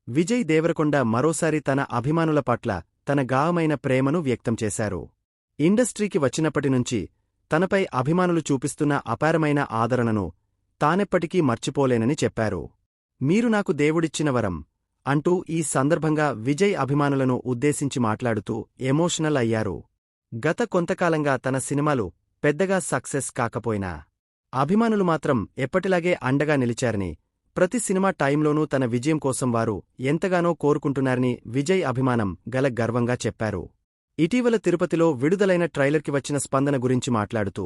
విజయ్ దేవరకొండ మరోసారి తన అభిమానుల పట్ల తన గాఢమైన ప్రేమను వ్యక్తం చేశారు. ఇండస్ట్రీకి వచ్చినప్పటినుంచి తనపై అభిమానులు చూపిస్తున్న అపారమైన ఆదరణను తానెప్పటికీ మర్చిపోలేనని చెప్పారు. మీరు నాకు దేవుడిచ్చిన వరం అంటూ ఈ సందర్భంగా విజయ్ అభిమానులను ఉద్దేశించి మాట్లాడుతూ ఎమోషనల్ అయ్యారు. గత కొంతకాలంగా తన సినిమాలు పెద్దగా సక్సెస్ కాకపోయినా అభిమానులు మాత్రం ఎప్పటిలాగే అండగా నిలిచారని, ప్రతి సినిమా టైంలోనూ తన విజయం కోసం వారు ఎంతగానో కోరుకుంటున్నారని విజయ్ అభిమానం గల గర్వంగా చెప్పారు. ఇటీవల తిరుపతిలో విడుదలైన ట్రైలర్కి వచ్చిన స్పందన గురించి మాట్లాడుతూ,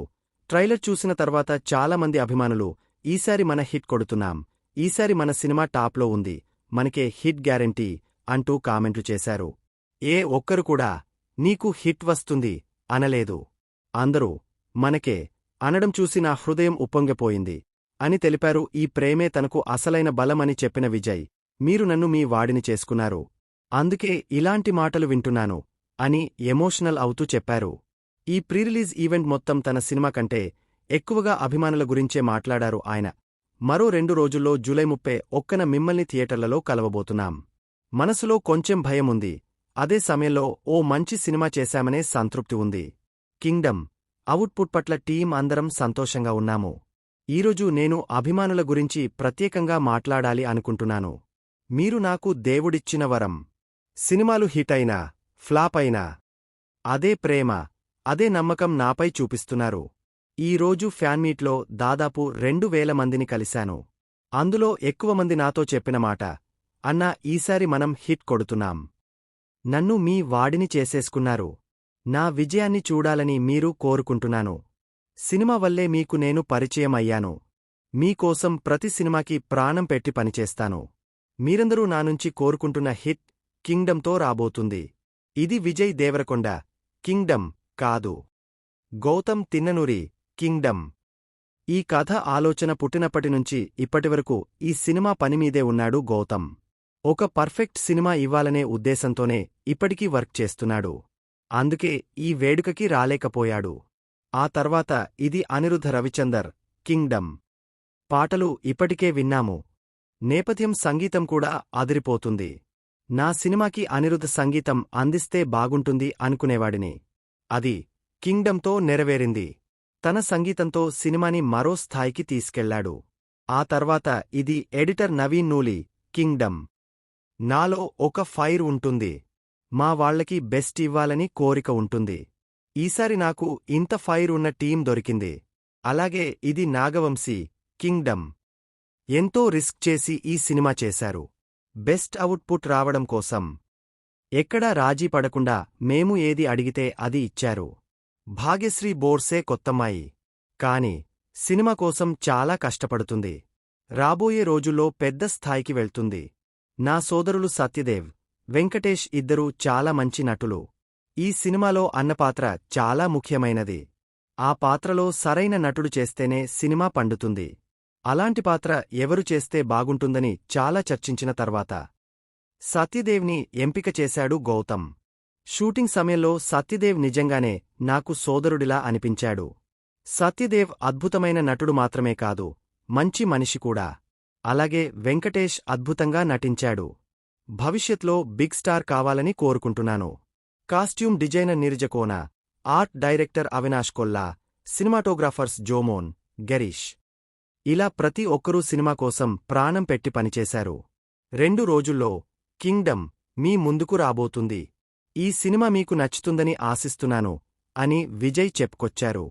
ట్రైలర్ చూసిన తర్వాత చాలామంది అభిమానులు ఈసారి మన హిట్ కొడుతున్నాం, ఈసారి మన సినిమా టాప్లో ఉంది, మనకే హిట్ గ్యారెంటీ అంటూ కామెంట్లు చేశారు. ఏ ఒక్కరు కూడా నీకు హిట్ వస్తుంది అనలేదు. అందరూ మనకే అనడం చూసి నా హృదయం ఉప్పొంగిపోయింది అని తెలిపారు. ఈ ప్రేమే తనకు అసలైన బలమని చెప్పిన విజయ్, మీరు నన్ను మీ వాడిని చేసుకున్నారు, అందుకే ఇలాంటి మాటలు వింటున్నాను అని ఎమోషనల్ అవుతూ చెప్పారు. ఈ ప్రీరిలీజ్ ఈవెంట్ మొత్తం తన సినిమా కంటే ఎక్కువగా అభిమానుల గురించే మాట్లాడారు ఆయన. మరో 2 రోజుల్లో జూలై 31న మిమ్మల్ని థియేటర్లలో కలవబోతున్నాం. మనసులో కొంచెం భయం ఉంది, అదే సమయంలో ఓ మంచి సినిమా చేశామనే సంతృప్తి ఉంది. కింగ్డమ్ అవుట్పుట్ పట్ల టీం అందరం సంతోషంగా ఉన్నాము. ఈరోజు నేను అభిమానుల గురించి ప్రత్యేకంగా మాట్లాడాలి అనుకుంటున్నాను. మీరు నాకు దేవుడిచ్చిన వరం. సినిమాలు హిట్ అయినా ఫ్లాప్ అయినా అదే ప్రేమ, అదే నమ్మకం నాపై చూపిస్తున్నారు. ఈ రోజు ఫ్యాన్మీట్లో దాదాపు 2000 మందిని కలిశాను. అందులో ఎక్కువ మంది నాతో చెప్పిన మాట, అన్నా ఈసారి మనం హిట్ కొడుతున్నాం, నన్ను మీ వాడిని చేసేసుకున్నారు, నా విజయాన్ని చూడాలని మీరు కోరుకుంటున్నాను, సినిమా వల్లే మీకు నేను పరిచయం అయ్యాను, మీకోసం ప్రతి సినిమాకి ప్రాణం పెట్టి పనిచేస్తాను, మీరందరూ నానుంచి కోరుకుంటున్న హిట్ కింగ్డమ్తో రాబోతుంది. ఇది విజయ్ దేవరకొండ కింగ్డమ్ కాదు, గౌతమ్ తిన్ననూరి కింగ్డమ్. ఈ కథ ఆలోచన పుట్టినప్పటినుంచి ఇప్పటివరకు ఈ సినిమా పనిమీదే ఉన్నాడు గౌతమ్. ఒక పర్ఫెక్ట్ సినిమా ఇవ్వాలనే ఉద్దేశంతోనే ఇప్పటికీ వర్క్ చేస్తున్నాడు. అందుకే ఈ వేడుకకి రాలేకపోయాడు. ఆ తర్వాత ఇది అనిరుద్ధ రవిచందర్ కింగ్డమ్. పాటలు ఇప్పటికే విన్నాము, నేపథ్యం సంగీతం కూడా అదిరిపోతుంది. నా సినిమాకి అనిరుద్ధ సంగీతం అందిస్తే బాగుంటుంది అనుకునేవాడిని. అది కింగ్డమ్తో నెరవేరింది. తన సంగీతంతో సినిమాని మరో స్థాయికి తీసుకెళ్లాడు. ఆ తర్వాత ఇది ఎడిటర్ నవీన్ నూలి కింగ్డమ్. నాలో ఒక ఫైర్ ఉంటుంది, మా వాళ్లకి బెస్ట్ ఇవ్వాలని కోరిక ఉంటుంది. ఈసారి నాకు ఇంత ఫైర్ ఉన్న టీం దొరికింది. అలాగే ఇది నాగవంశీ కింగ్డమ్. ఎంతో రిస్క్ చేసి ఈ సినిమా చేశారు, బెస్ట్ అవుట్పుట్ రావడం కోసం. ఎక్కడా రాజీ పడకుండా మేము ఏది అడిగితే అది ఇచ్చారు. భాగ్యశ్రీ బోర్సే కొత్తమ్మాయి, కాని సినిమా కోసం చాలా కష్టపడుతుంది. రాబోయే రోజుల్లో పెద్ద స్థాయికి వెళ్తుంది. నా సోదరులు సత్యదేవ్, వెంకటేష్ ఇద్దరూ చాలా మంచి నటులు. ఈ సినిమాలో అన్నపాత్ర చాలా ముఖ్యమైనది. ఆ పాత్రలో సరైన నటుడు చేస్తేనే సినిమా పండుతుంది. అలాంటి పాత్ర ఎవరు చేస్తే బాగుంటుందని చాలా చర్చించిన తర్వాత సత్యదేవ్ని ఎంపిక చేశాడు గౌతమ్. షూటింగ్ సమయంలో సత్యదేవ్ నిజంగానే నాకు సోదరుడిలా అనిపించాడు. సత్యదేవ్ అద్భుతమైన నటుడు మాత్రమే కాదు, మంచి మనిషి కూడా. అలాగే వెంకటేష్ అద్భుతంగా నటించాడు. భవిష్యత్లో బిగ్ స్టార్ కావాలని కోరుకుంటున్నాను. Costume designer Neeraja Kona, art director Avinash Kolla, cinematographers Jomon, Gireesh, ఇలా ప్రతి ఒక్కరూ సినిమా కోసం ప్రాణం పెట్టి పనిచేశారు. 2 రోజుల్లో కింగ్డమ్ మీ ముందుకు రాబోతుంది. ఈ సినిమా మీకు నచ్చుతుందని ఆశిస్తున్నాను అని విజయ్ చెప్పుకొచ్చారు.